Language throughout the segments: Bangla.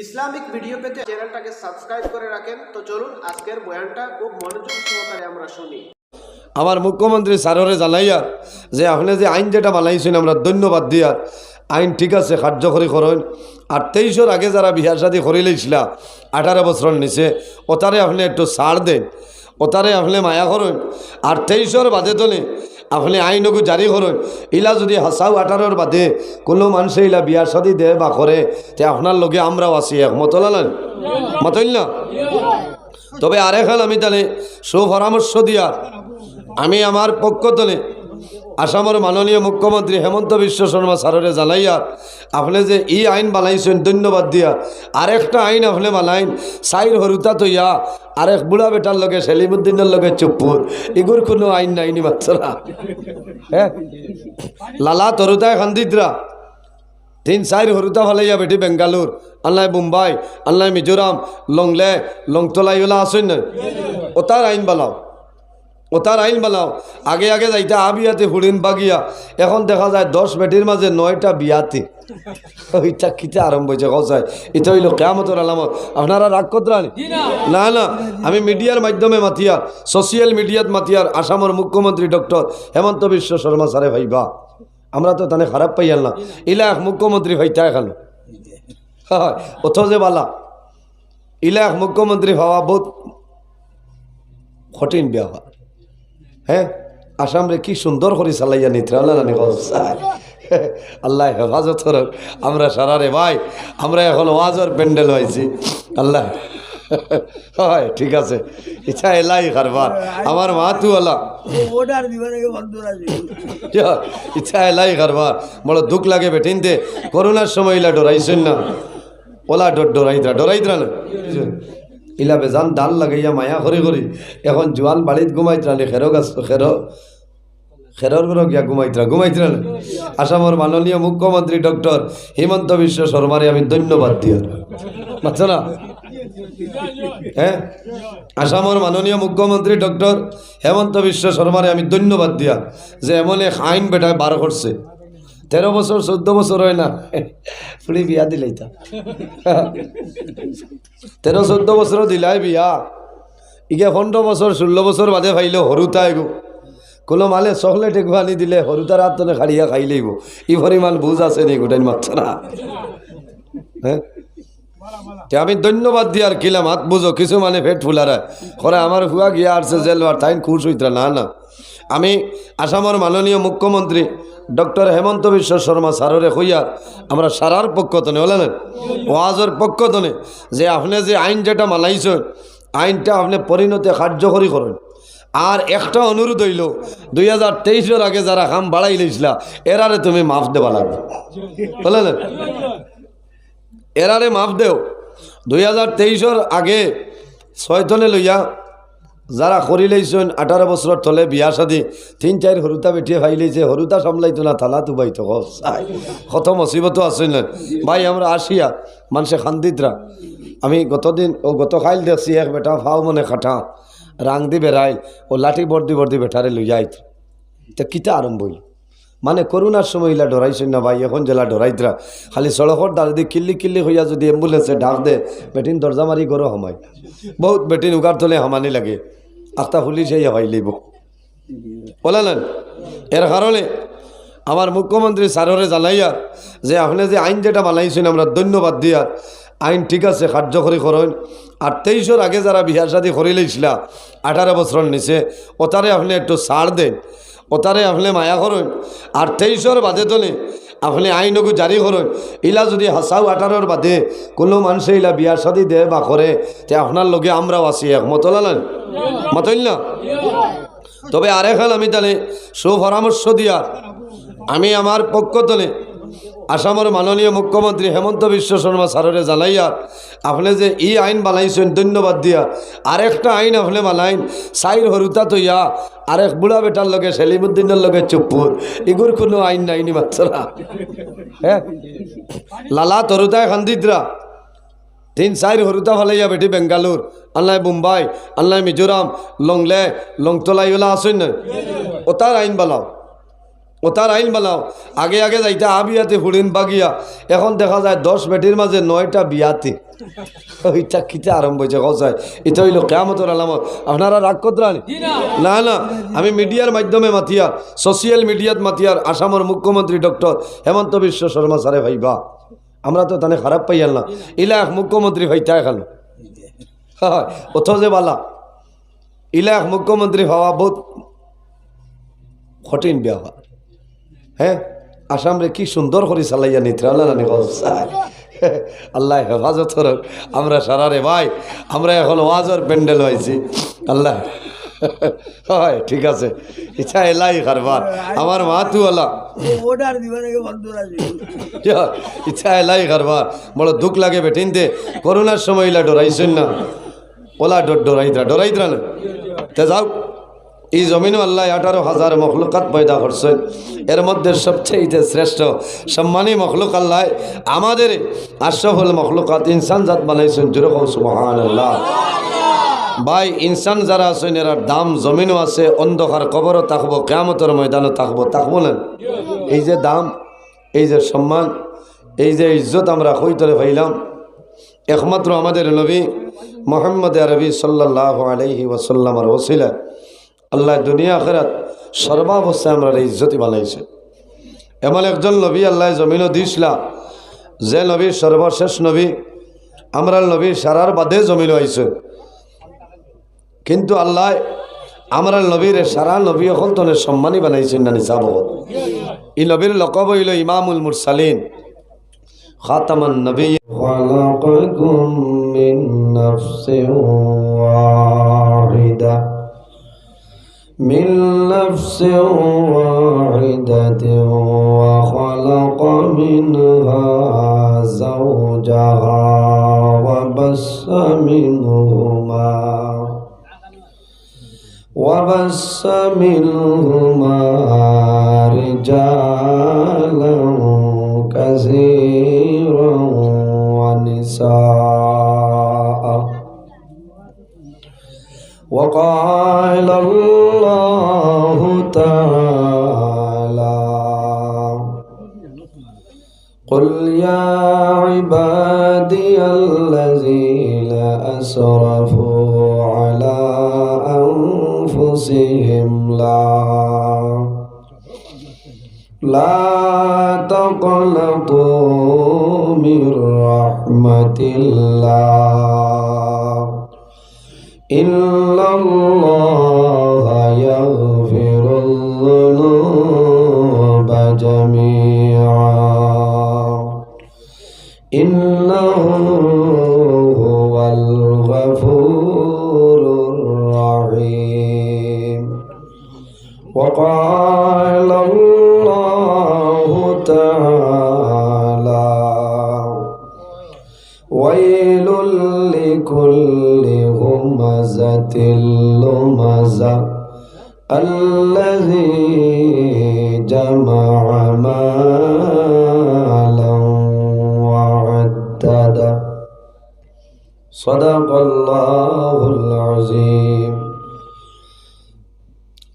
ইসলামিক ভিডিও পেতে চ্যানেলটাকে সাবস্ক্রাইব করে রাখেন। তো চলুন আজকের বয়ানটা খুব মনোযোগ সহকারে আমরা শুনি। আমার মুখ্যমন্ত্রী স্যাররে জানাইয়া যে আপনি যে আইন যেটা বানাইছেন আমরা ধন্যবাদ দিয়া আইন ঠিক আছে কার্যকরী করেন। আর 23-এর আগে যারা বিয়া শাদী করে লইছিলা 18 বছর নিচে ওতারে আপনি একটু ছাড় দেন, ওতারে আপনি মায়া করেন। আর 23-এর বাদে তলে আপনি আইনকু জারি করেন। ইলা যদি হাসাও 18-এর বাদে কোনো মানুষে ইলা বিয়া শাদী দে বা করে তে আপনার লগে আমরাও আছি একমত হলেন মতইল না। তবে আরেকখান আমি তাহলে সুপরামর্শ দিয়া আমি আমার পক্ষ তলে আসামের মাননীয় মুখ্যমন্ত্রী হেমন্ত বিশ্ব শর্মা স্যাররে জানাইয়া আপনি যে ই আইন বানাইছেন ধন্যবাদ দিয়া আরেকটা আইন আপনি বানাইন সাইর হরুতা তৈয়া আরেক বুড়া বেটার লগে সেলিমুদ্দিনের লগে চুপুর এগুর কোনো আইন নাইনি বাচ্চারা। হ্যাঁ লালা তরুতায় খান্দিদরা 3-4 হরুতা ফালাইয়া বেটি বেঙ্গালুর আল্লাহ মুম্বাই আল্লাহ মিজোরাম লংলে লংতলাই ওলা আসেন না ওতার আইন বানাও, ওতার আইন বানাও। আগে আগে যাইতে বিয়াতে ফুড়িন বাগিয়া এখন দেখা যায় 10 বেটির মাঝে 9টা বিয়াতে। ওইটা কিতে আরম্ভ হয়েছে কসায় এটা হইল কেয়ামতের আলামত। আপনারা রাগ করতেন না? না, আমি মিডিয়ার মাধ্যমে মাতিয়ার সোশিয়াল মিডিয়াত মাতিয়ার আসামের মুখ্যমন্ত্রী ডক্টর হেমন্ত বিশ্ব শর্মা স্যারে ভাইবা আমরা তো তানে খারাপ পাইয়াল না ইলা এক মুখ্যমন্ত্রী ভাইতা এখানে হয় অথ যে বালা ইলা এক মুখ্যমন্ত্রী হওয়া বহুত কঠিন ব্যাপার। হ্যাঁ আসামরে কি সুন্দর করে চালাইয়া নিতে আল্লাহ হেফাজত করুক। আমরা সারারে ভাই আমরা এখন ওয়াজর প্যান্ডেল হয়েছি আল্লাহ হয় ঠিক আছে ইচ্ছা এলাই কারবার আমার মা তু আল্লাহ ইচ্ছা এলাই কারবার বড় দুঃখ লাগে বেঠিনতে করোনার সময় ইলা ডরাইছেন না ওলা ডরাইতরা না ইলা বেজান ডাল লাগাইয়া মায়া করি করি এখন জোয়ান বাড়িত ঘুমাইতরানি খেরর গিয়া ঘুমাইতরা না। আসামের মাননীয় মুখ্যমন্ত্রী ডক্টর হিমন্ত বিশ্ব শর্মারে আমি ধন্যবাদ দিই বুঝছো না। হ্যাঁ আসামের মাননীয় মুখ্যমন্ত্রী ডক্টর হেমন্ত বিশ্ব শর্মারে আমি ধন্যবাদ দিয়া যে এমন এক আইন বেটায় বার করছে 13 বছর 14 বছর হয় না ফুড়ি বিয়া দিলেই তা 13-14 বছর দিলাই বিয়া ইগে 15 বছর 16 বছর বাদে ভাইল হরুতা এগো কোনো মালে চকলেট এগো আনি দিলে হরুতার হাত তনে খাড়িয়া খাই লইব ই পরিমাণ বুঝ আছে নি গোটাই মাত্রা। হ্যাঁ আমি ধন্যবাদ দিয়ার কিলাম হাত বুঝো কিছু মানে পেট ফুলারা করে আমার হুয়া গিয়া আসছে জেলবার তাই খুশ হইতরা না না। আমি আসামের মাননীয় মুখ্যমন্ত্রী ডক্টর হেমন্ত বিশ্ব শর্মা স্যাররে কইয়া আমরা সারার পক্ষ তনে বলেন ওয়াজের পক্ষ তনে যে আপনি যে আইন যেটা মানাইছেন আইনটা আপনি পরিণতি কার্যকরী করেন। আর একটা অনুরোধ হইল 2023-এর আগে যারা কাম বাড়াই লইছিলা এরারে তুমি মাফ দেবা লাগবে বলেন এরারে মাফ দেও। 2023-এর আগে 6 তনে লইয়া যারা করি লইছেন 18 বছর তলে বিয়া শাদী 3-4 হরুতা বেটিয়ে খাই লইছে হরুতা সামলাইতো না থালা তুবাইতো কত মুসিবত আছে না ভাই। আমরা আসিয়া মানুষে খান্দিতরা আমি গত খাইল দেখছি এক বেটা ফাও মনে খাটা রাং দি বেড়াইল ও লাঠি বর্দি বেটারে লইয়া আইত তা কিতা আরম্ভ হইল মানে করোনার সময় ইলা ডরাইছেন না ভাই। এখন জেলা ডরাইতরা খালি সড়কর দ্বার দিয়ে কিল্লি হইয়া যদি অ্যাম্বুলেন্সে ডাক দে বেটিন দরজা মারি গরো হমায় বহুত বেটিন উগার তলে হামানি লাগে আস্তা পুলিশ হইয়া ভাই লইব বলেন। এর কারণে আমার মুখ্যমন্ত্রী স্যাররে জানাইয়া যে আপনি যে আইন যেটা বানাইছেন আমরা ধন্যবাদ দিয়া আইন ঠিক আছে কার্যকরী করেন। আর 23-এর আগে যারা বিয়া শাদী করে লইছিলা 18 বছর নিচে ওতারে আপনি একটু ছাড় দেন, ওতারে আপনি মায়া করেন। আর 23-এর বাদে তলে আপনি আইনকু জারি করেন। ইলা যদি হাসাও 18-এর বাদে কোনো মানুষে ইলা বিয়া শাদী দে বা করে তে আপনার লগে আমরাও আছি একমত হলেন মতইল না। তবে আরেকখান আমি তাহলে সুপরামর্শ দিয়া আমি আমার পক্ষ তলে আসামের মাননীয় মুখ্যমন্ত্রী হেমন্ত বিশ্ব শর্মা স্যাররে জানাইয়া আপনি যে ই আইন বানাইছেন ধন্যবাদ দিয়া আরেকটা আইন আপনি বানাইন সাইর হরুতা তৈয়া আরেক বুড়া বেটার লগে সেলিমুদ্দিনের লগে চুপুর এগুর কোনো আইন নাইনি বাচ্চারা। হ্যাঁ লালা তরুতায় খান্দিদরা 3-4 হরুতা ফালাইয়া বেটি বেঙ্গালুর আল্লাহ মুম্বাই আল্লাহ মিজোরাম লংলে লংতলাই ওলা আসেন না ওতার আইন বানাও, ওটার আইন বানাও। আগে আগে যাইতে বিয়াতে ফুড়িন বাগিয়া, এখন দেখা যায় 10 বেটির মাঝে 9টা বিয়াতে। ওইটা কিতে আরম্ভ হয়েছে কসায়, এটা হইল কিয়ামতের আলামত। আপনারা রাগ করতেন না? না, আমি মিডিয়ার মাধ্যমে মাতিয়ার, সোশিয়াল মিডিয়াত মাতিয়ার আসামের মুখ্যমন্ত্রী ডক্টর হেমন্ত বিশ্ব শর্মা স্যারে ভাইবা, আমরা তো তানে খারাপ পাইয়াল না, ইলাক মুখ্যমন্ত্রী ভাইতা এখানে হয় অথ যে বালা ইলাক মুখ্যমন্ত্রী হওয়া বহুত কঠিন ব্যাপার। হ্যাঁ, আসামরে কি সুন্দর করে চালাইয়া নিতে আল্লাহ হেফাজত করুক। আমরা সারা রে ভাই, আমরা এখন ওয়াজের প্যান্ডেল হয়েছি। আল্লাহ হয় ঠিক আছে, ইচ্ছা এলাই কারবার আমার মা তু আল্লাহ ইচ্ছা এলাই কারবার। বড় দুঃখ লাগে বেটিনতে, করোনার সময় ইলা ডরাইছেন না, ওলা ডরাইতরা না। তে যাও, এই জমিনও আল্লাহ 18,000 মখলুকাত পয়দা করছেন, এর মধ্যে সবচেয়ে শ্রেষ্ঠ সম্মানী মখলুক আল্লাহ আমাদের আশরাফুল মখলুকাত ইনসান জাত বানাইছেন। যেরকম সুবহানাল্লাহ। ভাই, ইনসান যারা আছেন এরার দাম জমিনও আছে, অন্ধকার কবরও থাকবো, কিয়ামতের ময়দানও থাকবো না। এই যে দাম, এই যে সম্মান, এই যে ইজ্জত আমরা কইতরে পাইলাম, একমাত্র আমাদের নবী মুহাম্মদ আরবি সাল্লাল্লাহু আলাইহি ওয়াসাল্লামের ওসিলা আল্লাহ দুনিয়া আখিরাত সর্বাবস্থায় আমরা ইজ্জতি বানাইছে। এমন একজন নবী আল্লাহ জমিনও দিসলা, যে নবী সর্বশেষ নবী, আমরা নবী সারার বাদে জমিনও আইছে, কিন্তু আল্লাহ আমরা নবীর সারা নবী এখন তো সম্মানী বানাইছেন না নিসাব। এই নবীর লকব হইল ইমামুল মুরসালিন, খাতামান নবী। খালাকাকুম মিন নাফসিন ওয়াহিদা من نفس واحدة وخلق منها زوجها وبث منهما رجالا كثيرا ونساء. وقال الله تعالى قل يا عبادي الذين أسرفوا على أنفسهم لا تقنطوا من رحمة الله إن الله يغفر الذنوب جميعا إنه هو الغفور الرحيم. وقال الله تعالى ويل لكل همزة لمزة الذي جمع مالا وعدده. صدق الله العظيم.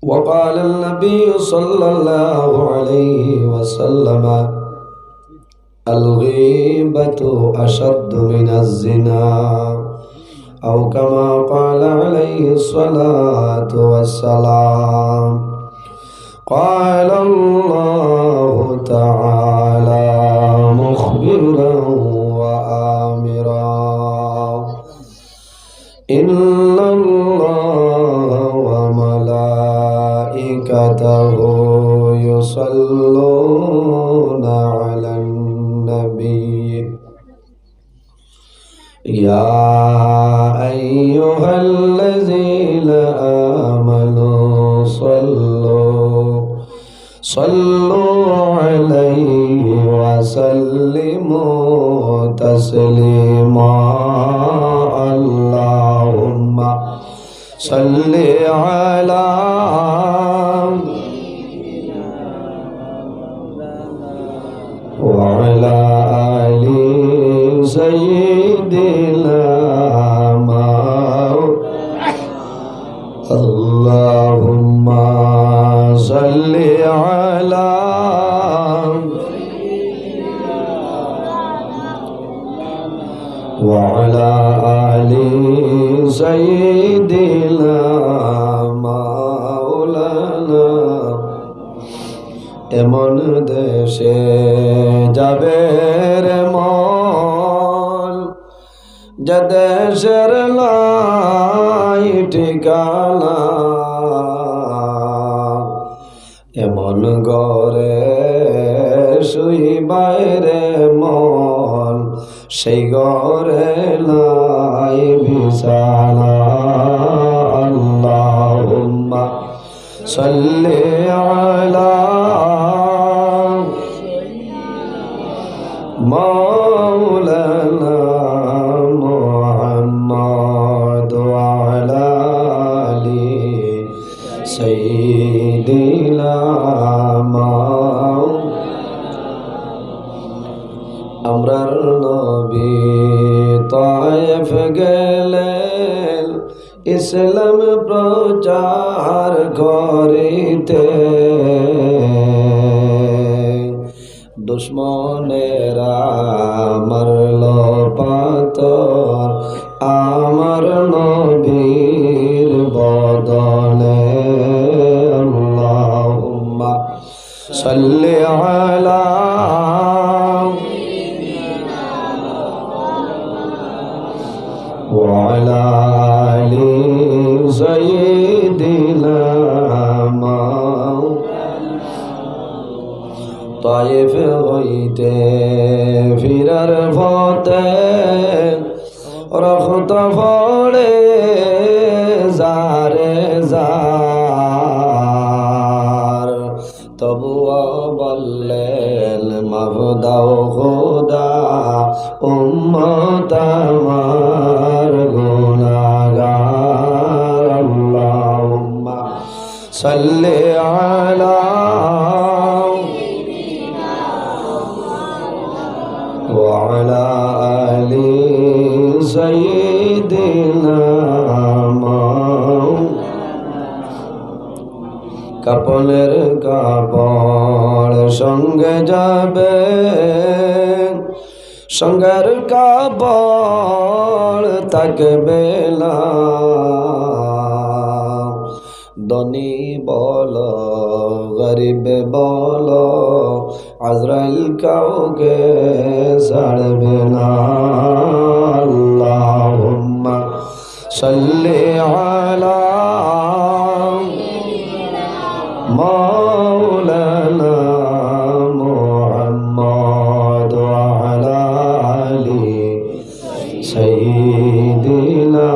وقال النبي صلى الله عليه وسلم الغيبة أشد من الزنا أو كما قال عليه الصلاة والسلام. قال الله تعالى مخبرا وآمرا إن الله وملائكته يصلون على النبي يا أيها الذين آمنوا صلوا عليه وسلموا تسليما. اللهم صل على وعلى آل سيدنا اللهم صل على وعلى آل سيدنا مولانا এমন দেশে যাবে রে মন যে দেশের লাই ঠিকানা এমন ঘরে শুই বাইরে মন সেই ঘরে লাই বিছানা আল্লাহুম্মা সাল্লি আলা মাওলানা মুহাম্মদ ওয়া আলা আলি সাইয়্যিদিনা আমরার নবী তায়েফ গেলেন ইসলাম প্রচার করিতে দুশ্মনেরা মারল পাথর আমার নবীর বদনে আল্লাহুম্মা সাল্লি আলা وعلى آل سيدنا طائف হইতে ফিরার পথে রক্ত পড়ে যারে যার তবুও বললেন মাফ দাও খোদা উম্মত আমার গুনাহগার আল্লাহুম্মা সাল্লি আলা ওয়া আলা আলি সাইয়্যিদিনা কাপনের কাপড় সঙ্গে যাবে সঙ্গের কাপড় থাকবে না ধনী বল গরিব বল আজরাইল কাউকে ছাড়বে না আল্লাহুম্মা সাল্লি আলা মাওলানা মুহাম্মদ ওয়া আলা আলি সাইয়্যিদিনা